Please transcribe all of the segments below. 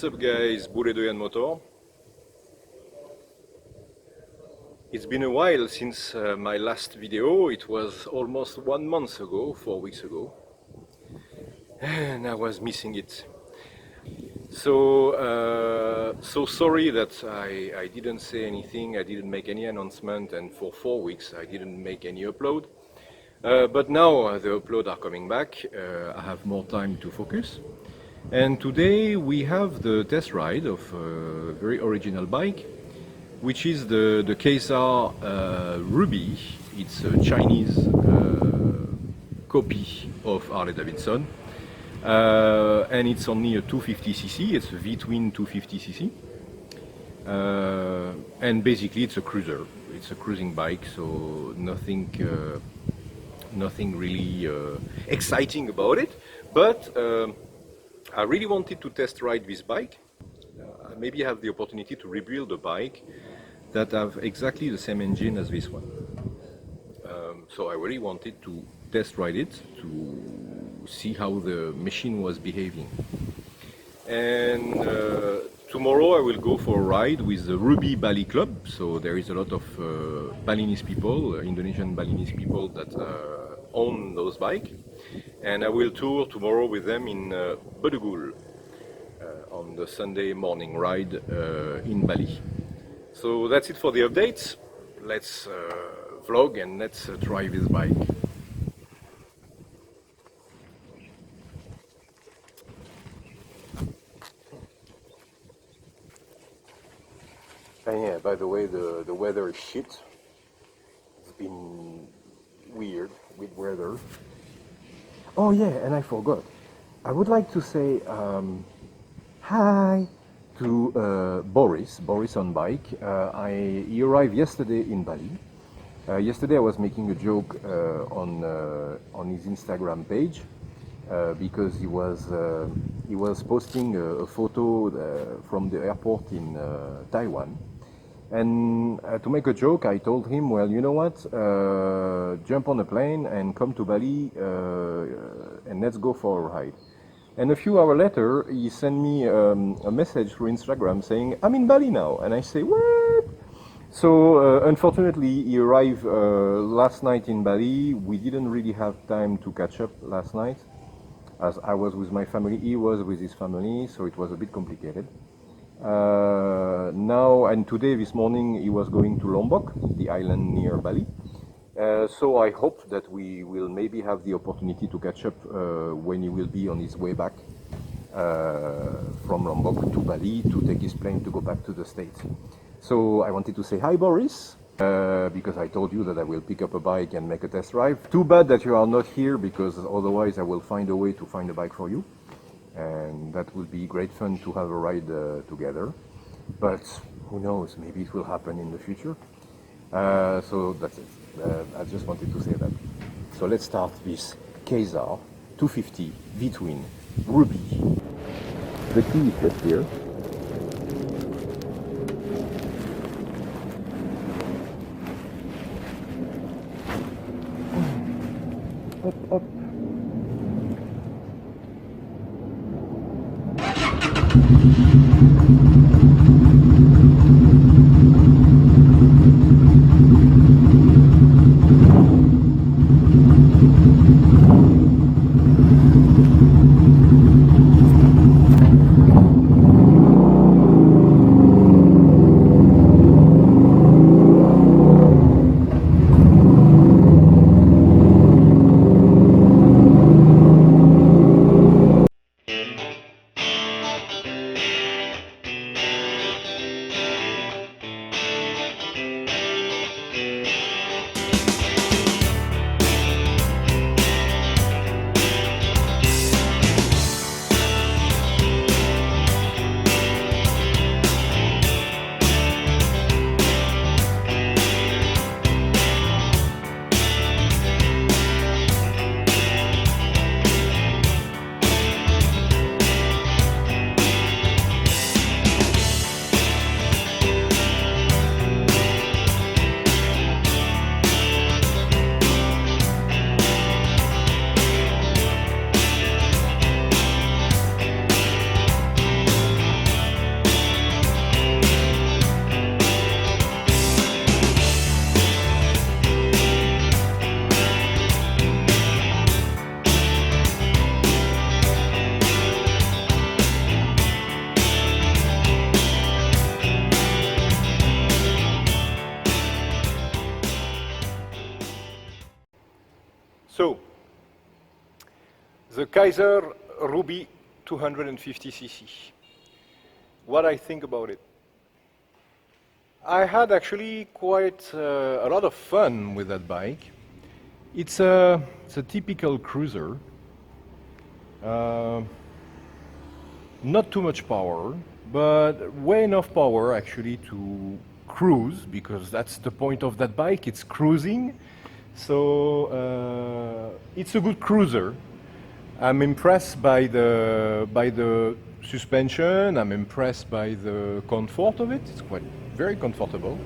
up guys, Dorado Motor. It's been a while since my last video. It was almost 1 month ago, 4 weeks ago, and I was missing it. So sorry that I didn't say anything, I didn't make any announcement, and for 4 weeks I didn't make any upload. But now the uploads are coming back, I have more time to focus. And today we have the test ride of a very original bike, which is the Kaisar Ruby. It's a Chinese copy of Harley Davidson. And it's only a 250cc, it's a V-twin 250cc. And basically it's a cruiser, it's a cruising bike, so nothing really exciting about it. But I really wanted to test ride this bike. Maybe have the opportunity to rebuild a bike that have exactly the same engine as this one. So I really wanted to test ride it to see how the machine was behaving. And tomorrow I will go for a ride with the Ruby Bali Club. So there is a lot of Balinese people, Indonesian Balinese people that own those bikes. And I will tour tomorrow with them in Bedugul on the Sunday morning ride in Bali. So that's it for the updates. Let's vlog and let's try this bike. And yeah, by the way, the weather is shit. It's been weird with weather. Oh yeah, and I forgot. I would like to say hi to Boris on bike. He arrived yesterday in Bali. Yesterday I was making a joke on his Instagram page because he was posting a photo from the airport in Taiwan. And to make a joke, I told him, well, you know what, jump on a plane and come to Bali and let's go for a ride. And a few hours later, he sent me a message through Instagram saying, I'm in Bali now. And I say, what? So unfortunately, he arrived last night in Bali. We didn't really have time to catch up last night, as I was with my family, he was with his family, so it was a bit complicated. Now and today, this morning, he was going to Lombok, the island near Bali. So I hope that we will maybe have the opportunity to catch up when he will be on his way back from Lombok to Bali to take his plane to go back to the States. So I wanted to say hi, Boris, because I told you that I will pick up a bike and make a test drive. Too bad that you are not here, because otherwise I will find a way to find a bike for you. And that would be great fun to have a ride together. But who knows, maybe it will happen in the future. So that's it. I just wanted to say that. So let's start this Kaisar 250 V-twin Ruby. The key is just here. Up. The Kaisar Ruby 250cc. What I think about it? I had actually quite a lot of fun with that bike. It's a typical cruiser. Not too much power, but way enough power actually to cruise, because that's the point of that bike, it's cruising. So it's a good cruiser. I'm impressed by the suspension, I'm impressed by the comfort of it, it's quite very comfortable.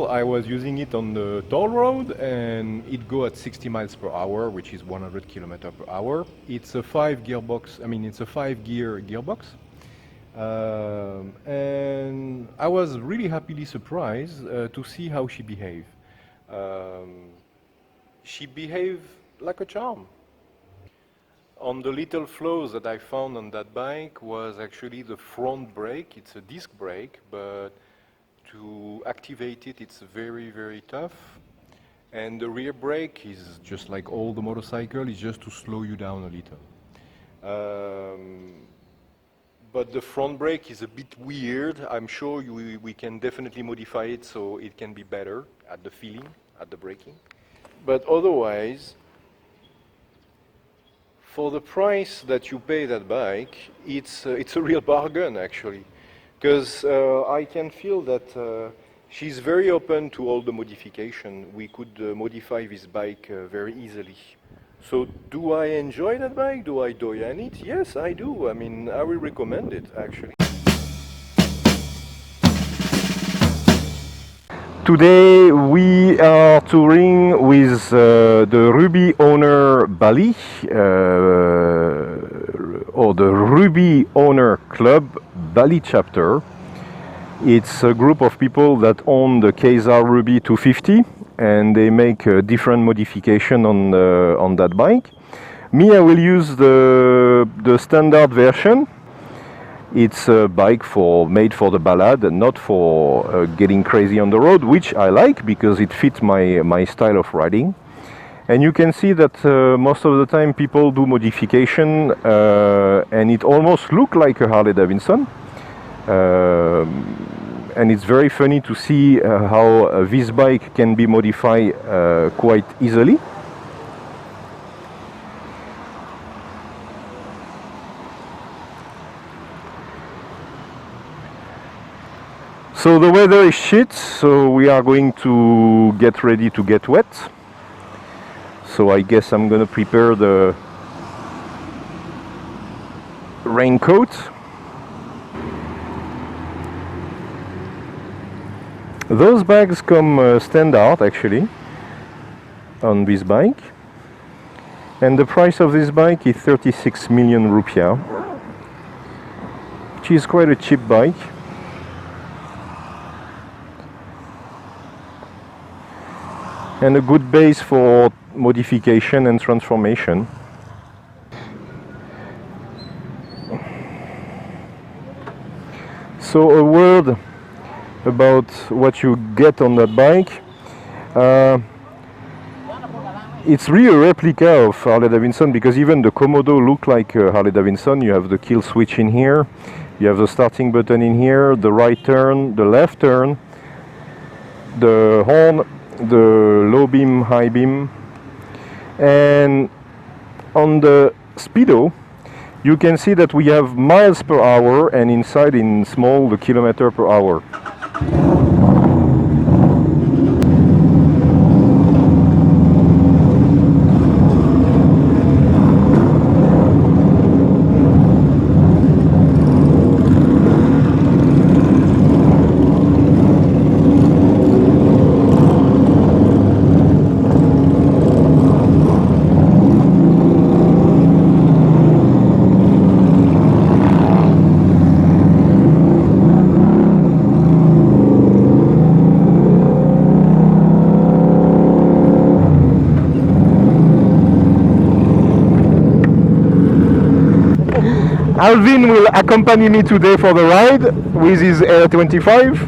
I was using it on the toll road and it go at 60 miles per hour, which is 100 kilometers per hour. It's a 5-gear box, it's a 5-gear gearbox. And I was really happily surprised to see how she behaved. She behaved like a charm. On the little flaws that I found on that bike was actually the front brake. It's a disc brake, but to activate it, it's very, very tough. And the rear brake is just like all the motorcycle, it's just to slow you down a little. But the front brake is a bit weird. I'm sure we can definitely modify it so it can be better at the feeling, at the braking. But otherwise, for the price that you pay that bike, it's a real bargain actually, because I can feel that she's very open to all the modification. We could modify this bike very easily. So do I enjoy that bike? Do I doyen it? Yes, I do. I will recommend it actually. Today we are touring with the Ruby owner Bali, or the Ruby owner club Bali chapter. It's a group of people that own the Kaisar Ruby 250 and they make different modification on that bike. Me, I will use the standard version. It's a bike made for the ballad and not for getting crazy on the road, which I like because it fits my style of riding. And you can see that most of the time people do modification and it almost looks like a Harley Davidson. And it's very funny to see how this bike can be modified quite easily. So the weather is shit, so we are going to get ready to get wet. So I guess I'm gonna prepare the raincoat. Those bags come standard actually on this bike. And the price of this bike is 36 million rupiah, which is quite a cheap bike. And a good base for modification and transformation. So a word about what you get on that bike. It's really a replica of Harley Davidson because even the Komodo look like Harley Davidson. You have the kill switch in here, you have the starting button in here, the right turn, the left turn, the horn, the low beam, high beam, and on the speedo you can see that we have miles per hour and inside in small the kilometer per hour. Alvin will accompany me today for the ride with his R25.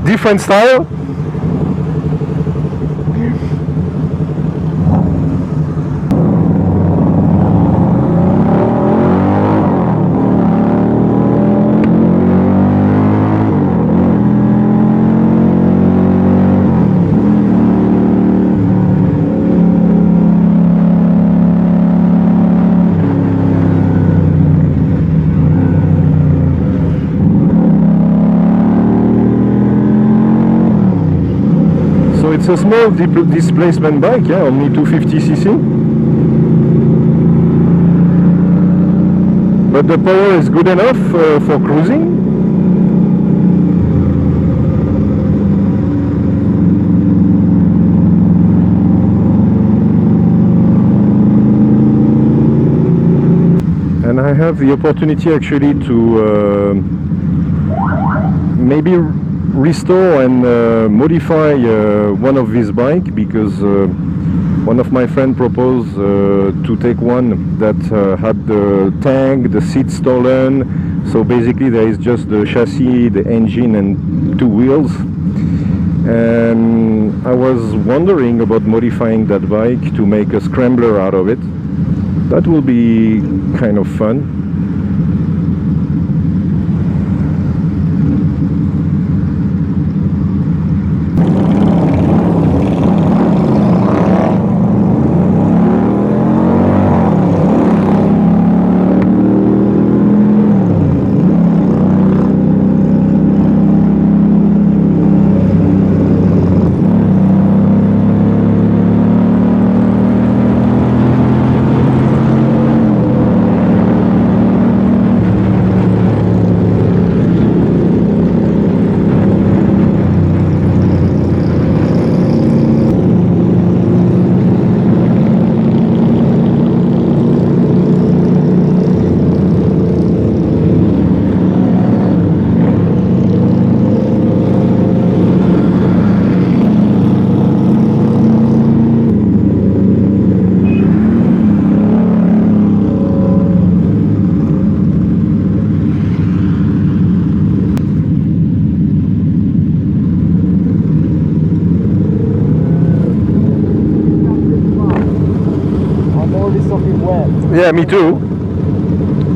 Different style. it's a small displacement bike, yeah, only 250cc. But the power is good enough for cruising. And I have the opportunity actually to maybe restore and modify one of these bikes, because one of my friends proposed to take one that had the tank, the seat stolen. So basically there is just the chassis, the engine and two wheels. And I was wondering about modifying that bike to make a scrambler out of it. That will be kind of fun. Yeah, me too.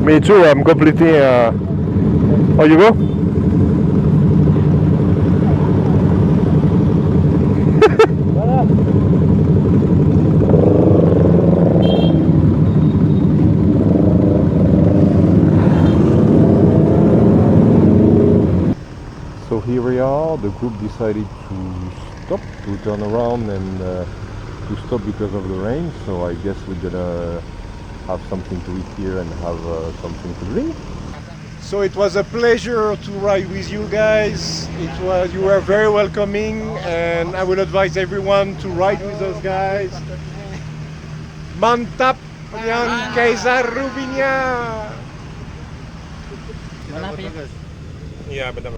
Me too. I'm completely. Oh, you go? So here we are. The group decided to stop, to turn around, and to stop because of the rain. So I guess we're gonna have something to eat here and have something to drink. So it was a pleasure to ride with you guys. You were very welcoming, and I will advise everyone to ride with those guys. Mantap yang Kaisar Ruby-nya. Iya, benar.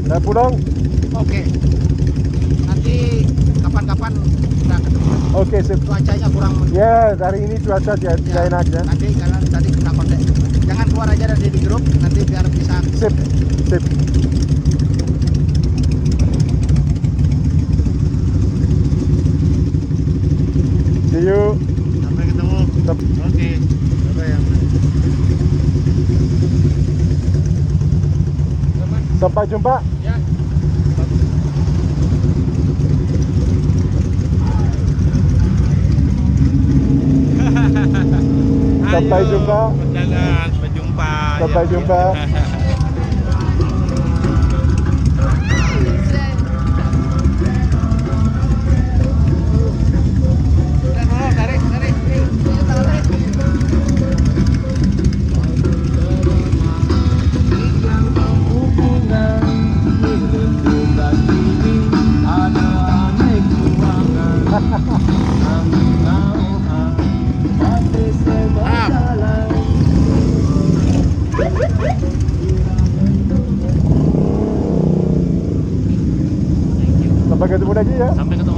Udah pulang? Oke. Nanti kapan-kapan kita ketemu. Oke, sip. Cuacanya kurang Ya, hari ini cuaca tidak enak ya. Nanti karena tadi kita kontak. Jangan keluar aja dari di grup, nanti biar bisa. Sip, sip. See you. Sampai ketemu. Oke. Sampai jumpa. Ya. Sampai jumpa. Jalan, berjumpa. Sampai jumpa. Sampai ketemu lagi ya. Sampai ketemu